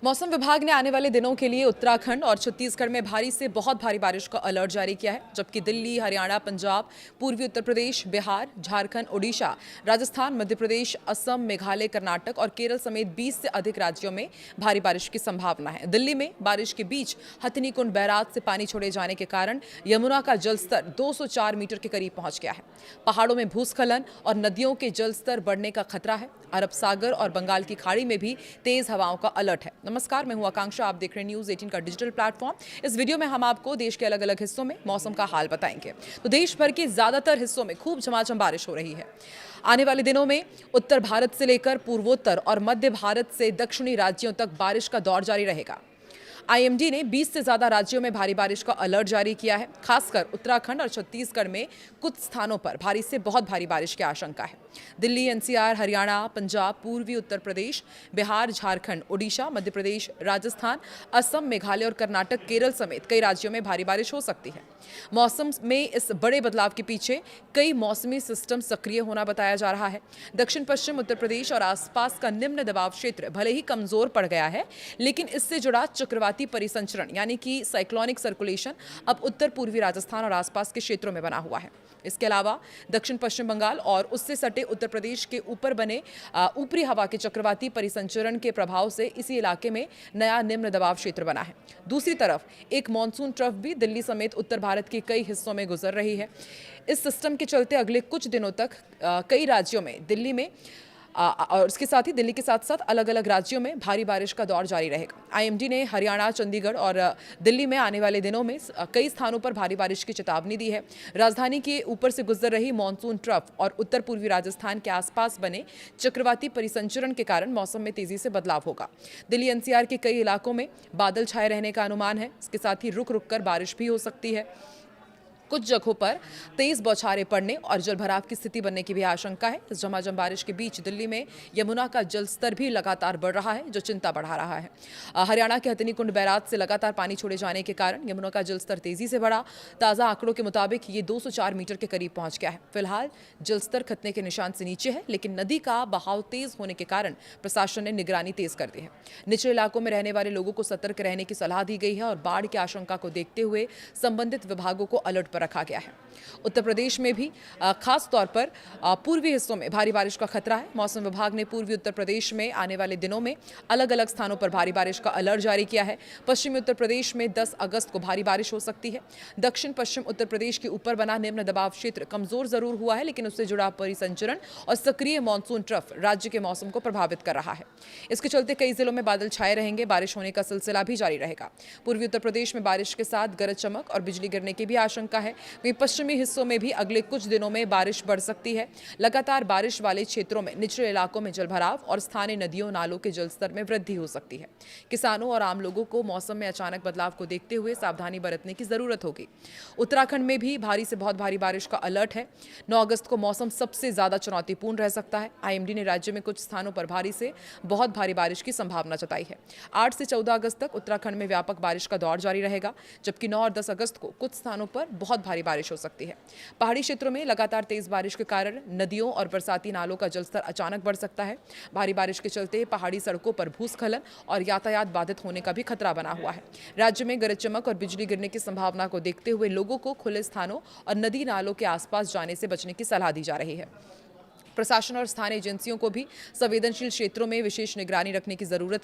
मौसम विभाग ने आने वाले दिनों के लिए उत्तराखंड और छत्तीसगढ़ में भारी से बहुत भारी बारिश का अलर्ट जारी किया है, जबकि दिल्ली, हरियाणा, पंजाब, पूर्वी उत्तर प्रदेश, बिहार, झारखंड, ओडिशा, राजस्थान, मध्य प्रदेश, असम, मेघालय, कर्नाटक और केरल समेत 20 से अधिक राज्यों में भारी बारिश की संभावना है। दिल्ली में बारिश के बीच हथनीकुंड बैराज से पानी छोड़े जाने के कारण यमुना का जलस्तर 204 मीटर के करीब पहुंच गया है। पहाड़ों में भूस्खलन और नदियों के जलस्तर बढ़ने का खतरा है। अरब सागर और बंगाल की खाड़ी में भी तेज हवाओं का अलर्ट है। नमस्कार, मैं हूं आकांक्षा, आप देख रहे हैं न्यूज़ 18 का डिजिटल प्लेटफॉर्म। इस वीडियो में हम आपको देश के अलग अलग हिस्सों में मौसम का हाल बताएंगे। तो देश भर के ज्यादातर हिस्सों में खूब झमाझम बारिश हो रही है। आने वाले दिनों में उत्तर भारत से लेकर पूर्वोत्तर और मध्य भारत से दक्षिणी राज्यों तक बारिश का दौर जारी रहेगा। आईएमडी ने 20 से ज्यादा राज्यों में भारी बारिश का अलर्ट जारी किया है। खासकर उत्तराखंड और छत्तीसगढ़ में कुछ स्थानों पर भारी से बहुत भारी बारिश की आशंका है। दिल्ली, एनसीआर, हरियाणा, पंजाब, पूर्वी उत्तर प्रदेश, बिहार, झारखंड, ओडिशा, मध्य प्रदेश, राजस्थान, असम, मेघालय और कर्नाटक, केरल समेत कई राज्यों में भारी बारिश हो सकती है। मौसम में इस बड़े बदलाव के पीछे कई मौसमी सिस्टम सक्रिय होना बताया जा रहा है। दक्षिण पश्चिम उत्तर प्रदेश और आसपास का निम्न दबाव क्षेत्र भले ही कमजोर पड़ गया है, लेकिन इससे जुड़ा चक्रवाती परिसंचरण यानी कि साइक्लोनिक सर्कुलेशन अब उत्तर पूर्वी राजस्थान और आसपास के क्षेत्रों में बना हुआ है। इसके अलावा दक्षिण पश्चिम बंगाल और उससे सटे उत्तर प्रदेश के ऊपर बने ऊपरी हवा के चक्रवाती परिसंचरण के प्रभाव से इसी इलाके में नया निम्न दबाव क्षेत्र बना है। दूसरी तरफ एक मानसून ट्रफ भी दिल्ली समेत उत्तर भारत के कई हिस्सों में गुजर रही है। इस सिस्टम के चलते अगले कुछ दिनों तक कई राज्यों में दिल्ली में और इसके साथ ही दिल्ली के साथ साथ अलग अलग राज्यों में भारी बारिश का दौर जारी रहेगा। आईएमडी ने हरियाणा, चंडीगढ़ और दिल्ली में आने वाले दिनों में कई स्थानों पर भारी बारिश की चेतावनी दी है। राजधानी के ऊपर से गुजर रही मानसून ट्रफ और उत्तर पूर्वी राजस्थान के आसपास बने चक्रवाती परिसंचरण के कारण मौसम में तेजी से बदलाव होगा। दिल्ली एनसीआर के कई इलाकों में बादल छाए रहने का अनुमान है। इसके साथ ही रुक रुक कर बारिश भी हो सकती है। कुछ जगहों पर तेज बौछारें पड़ने और जलभराव की स्थिति बनने की भी आशंका है। इस झमाझम बारिश के बीच दिल्ली में यमुना का जलस्तर भी लगातार बढ़ रहा है, जो चिंता बढ़ा रहा है। हरियाणा के हथनीकुंड बैराज से लगातार पानी छोड़े जाने के कारण यमुना का जलस्तर तेजी से बढ़ा। ताज़ा आंकड़ों के मुताबिक ये 204 मीटर के करीब पहुंच गया है। फिलहाल जलस्तर खतरे के निशान से नीचे है, लेकिन नदी का बहाव तेज होने के कारण प्रशासन ने निगरानी तेज कर दी है। निचले इलाकों में रहने वाले लोगों को सतर्क रहने की सलाह दी गई है और बाढ़ की आशंका को देखते हुए संबंधित विभागों को अलर्ट पर रखा गया है। उत्तर प्रदेश में भी खास तौर पर पूर्वी हिस्सों में भारी बारिश का खतरा है। मौसम विभाग ने पूर्वी उत्तर प्रदेश में आने वाले दिनों में अलग अलग स्थानों पर भारी बारिश का अलर्ट जारी किया है। पश्चिमी उत्तर प्रदेश में 10 अगस्त को भारी बारिश हो सकती है। दक्षिण पश्चिम उत्तर प्रदेश के ऊपर बना निम्न दबाव क्षेत्र कमजोर जरूर हुआ है, लेकिन उससे जुड़ा परिसंचरण और सक्रिय मानसून ट्रफ राज्य के मौसम को प्रभावित कर रहा है। इसके चलते कई जिलों में बादल छाए रहेंगे। बारिश होने का सिलसिला भी जारी रहेगा। पूर्वी उत्तर प्रदेश में बारिश के साथ गरज चमक और बिजली गिरने की भी आशंका है। पश्चिमी हिस्सों में भी अगले कुछ दिनों में बारिश बढ़ सकती है। लगातार बारिश वाले क्षेत्रों में निचले इलाकों में जलभराव और स्थानीय नदियों नालों के जलस्तर में वृद्धि हो सकती है। किसानों और आम लोगों को मौसम में अचानक बदलाव को देखते हुए सावधानी बरतने की जरूरत होगी। उत्तराखंड में भी भारी से बहुत भारी बारिश का अलर्ट है। 9 अगस्त को मौसम सबसे ज्यादा चुनौतीपूर्ण रह सकता है। आईएमडी ने राज्य में कुछ स्थानों पर भारी से बहुत भारी बारिश की संभावना जताई है। 8 से 14 अगस्त तक उत्तराखंड में व्यापक बारिश का दौर जारी रहेगा, जबकि 9 और 10 अगस्त को कुछ स्थानों पर बहुत भारी बारिश हो सकती है। पहाड़ी क्षेत्रों में लगातार तेज बारिश के कारण नदियों और बरसाती नालों का जलस्तर अचानक बढ़ सकता है। भारी बारिश के चलते पहाड़ी सड़कों पर भूस्खलन और यातायात बाधित होने का भी खतरा बना हुआ है। राज्य में गरज चमक और बिजली गिरने की संभावना को देखते हुए लोगों को खुले स्थानों और नदी नालों के आसपास जाने से बचने की सलाह दी जा रही है। प्रशासन और स्थानीय एजेंसियों को भी संवेदनशील क्षेत्रों में विशेष निगरानी रखने की जरूरत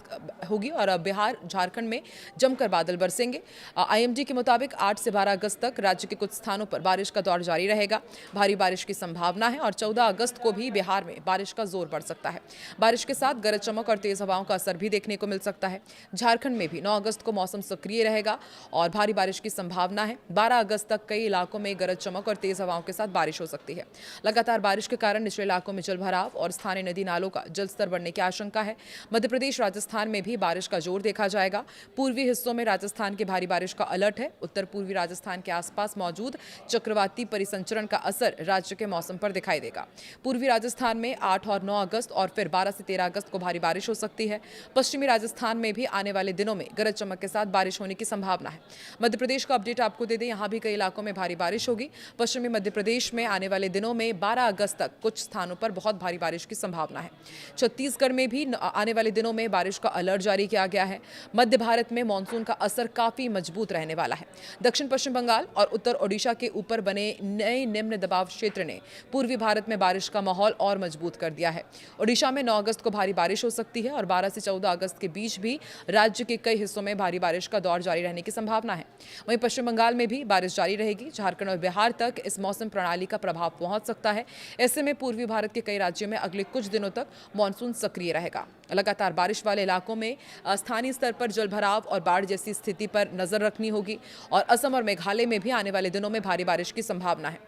होगी और बिहार, झारखंड में जमकर बादल बरसेंगे। आईएमडी के मुताबिक 8 से 12 अगस्त तक राज्य के कुछ स्थानों पर बारिश का दौर जारी रहेगा। भारी बारिश की संभावना है और 14 अगस्त को भी बिहार में बारिश का जोर बढ़ सकता है। बारिश के साथ गरज चमक और तेज हवाओं का असर भी देखने को मिल सकता है। झारखंड में भी 9 अगस्त को मौसम सक्रिय रहेगा और भारी बारिश की संभावना है। 12 अगस्त तक कई इलाकों में गरज चमक और तेज हवाओं के साथ बारिश हो सकती है। लगातार बारिश के कारण निचले इलाकों में जलभराव और स्थानीय नदी नालों का जलस्तर बढ़ने की आशंका है। मध्य प्रदेश, राजस्थान में भी बारिश का जोर देखा जाएगा। पूर्वी हिस्सों में राजस्थान की भारी बारिश का अलर्ट है। उत्तर पूर्वी राजस्थान के आसपास मौजूद चक्रवाती परिसंचरण का असर राज्य के मौसम पर दिखाई देगा। पूर्वी राजस्थान में 8 और 9 अगस्त और फिर 12 से 13 अगस्त को भारी बारिश हो सकती है। पश्चिमी राजस्थान में भी आने वाले दिनों में गरज चमक के साथ बारिश होने की संभावना है। मध्य प्रदेश का अपडेट आपको दे दें, यहां भी कई इलाकों में भारी बारिश होगी। पश्चिमी मध्य प्रदेश में आने वाले दिनों में 12 अगस्त तक कुछ स्थानों स्थानों पर बहुत भारी बारिश की संभावना है। छत्तीसगढ़ में भी आने वाले दिनों में बारिश का अलर्ट जारी किया गया है। मध्य भारत में मानसून का असर काफी मजबूत रहने वाला है। दक्षिण पश्चिम बंगाल और उत्तर ओडिशा के ऊपर बने नए निम्न दबाव क्षेत्र ने पूर्वी भारत में बारिश का माहौल और मजबूत कर दिया है। ओडिशा में 9 अगस्त को भारी बारिश हो सकती है और 12 से 14 अगस्त के बीच भी राज्य के कई हिस्सों में भारी बारिश का दौर जारी रहने की संभावना है। वहीं पश्चिम बंगाल में भी बारिश जारी रहेगी। झारखंड और बिहार तक इस मौसम प्रणाली का प्रभाव पहुंच सकता है। ऐसे में पूर्वी भारत के कई राज्यों में अगले कुछ दिनों तक मानसून सक्रिय रहेगा। लगातार बारिश वाले इलाकों में स्थानीय स्तर पर जलभराव और बाढ़ जैसी स्थिति पर नजर रखनी होगी और असम और मेघालय में भी आने वाले दिनों में भारी बारिश की संभावना है।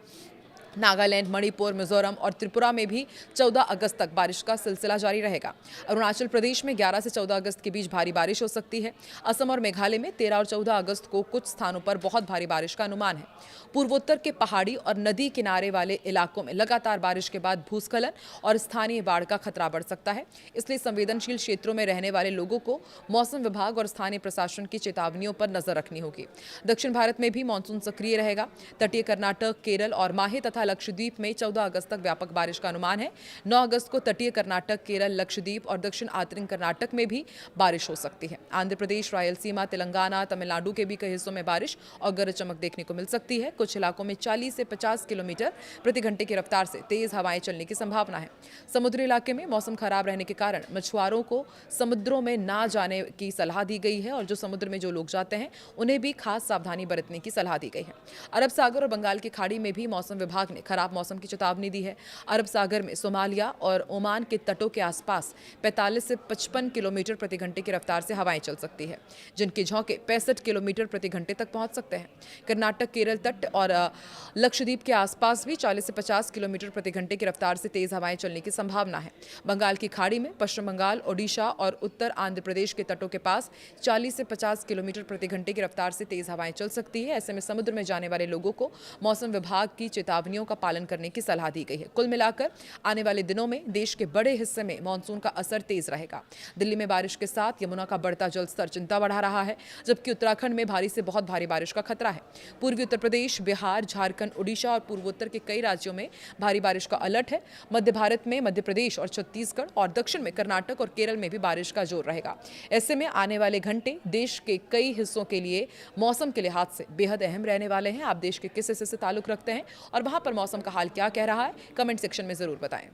नागालैंड, मणिपुर, मिजोरम और त्रिपुरा में भी 14 अगस्त तक बारिश का सिलसिला जारी रहेगा। अरुणाचल प्रदेश में 11 से 14 अगस्त के बीच भारी बारिश हो सकती है। असम और मेघालय में 13 और 14 अगस्त को कुछ स्थानों पर बहुत भारी बारिश का अनुमान है। पूर्वोत्तर के पहाड़ी और नदी किनारे वाले इलाकों में लगातार बारिश के बाद भूस्खलन और स्थानीय बाढ़ का खतरा बढ़ सकता है। इसलिए संवेदनशील क्षेत्रों में रहने वाले लोगों को मौसम विभाग और स्थानीय प्रशासन की चेतावनियों पर नजर रखनी होगी। दक्षिण भारत में भी मानसून सक्रिय रहेगा। तटीय कर्नाटक, केरल और माहे तथा लक्षद्वीप में 14 अगस्त तक व्यापक बारिश का अनुमान है। 9 अगस्त को तटीय कर्नाटक, केरल, लक्षद्वीप और दक्षिण आंतरिक कर्नाटक में भी बारिश हो सकती है। आंध्र प्रदेश, रायलसीमा, तेलंगाना, तमिलनाडु के भी कई हिस्सों में बारिश और गरज चमक देखने को मिल सकती है। कुछ इलाकों में 40 से 50 किलोमीटर प्रति घंटे की रफ्तार से तेज हवाएं चलने की संभावना है। समुद्री इलाके में मौसम खराब रहने के कारण मछुआरों को समुद्रों में ना जाने की सलाह दी गई है और जो समुद्र में जो लोग जाते हैं उन्हें भी खास सावधानी बरतने की सलाह दी गई है। अरब सागर और बंगाल की खाड़ी में भी मौसम विभाग ने खराब मौसम की चेतावनी दी है। अरब सागर में सोमालिया और ओमान के तटों के आसपास 45 से 55 किलोमीटर प्रति घंटे की रफ्तार से हवाएं चल सकती है, जिनके झोंके 65 किलोमीटर प्रति घंटे तक पहुंच सकते हैं। कर्नाटक, केरल तट और लक्षद्वीप के आसपास भी 40 से 50 किलोमीटर प्रति घंटे की रफ्तार से तेज हवाएं चलने की संभावना है। बंगाल की खाड़ी में पश्चिम बंगाल, ओडिशा और उत्तर आंध्र प्रदेश के तटों के पास 40 से 50 किलोमीटर प्रति घंटे की रफ्तार से तेज हवाएं चल सकती है। ऐसे में समुद्र में जाने वाले लोगों को मौसम विभाग की चेतावनियों का पालन करने की सलाह दी गई है। कुल मिलाकर आने वाले दिनों में देश के बड़े हिस्से में मानसून का असर तेज रहेगा। दिल्ली में बारिश के साथ यमुना का बढ़ता जलस्तर चिंता बढ़ा रहा है, जबकि उत्तराखंड में भारी से बहुत भारी बारिश का खतरा है। पूर्वी उत्तर प्रदेश, बिहार, झारखंड, ओडिशा और पूर्वोत्तर के कई राज्यों में भारी बारिश का अलर्ट है। मध्य भारत में मध्य प्रदेश और छत्तीसगढ़ और दक्षिण में कर्नाटक और केरल में भी बारिश का जोर रहेगा। ऐसे में आने वाले घंटे देश के कई हिस्सों के लिए मौसम के लिहाज से बेहद अहम रहने वाले हैं। आप देश के किस हिस्से से ताल्लुक रखते हैं और वहां पर मौसम का हाल क्या कह रहा है, कमेंट सेक्शन में जरूर बताएं।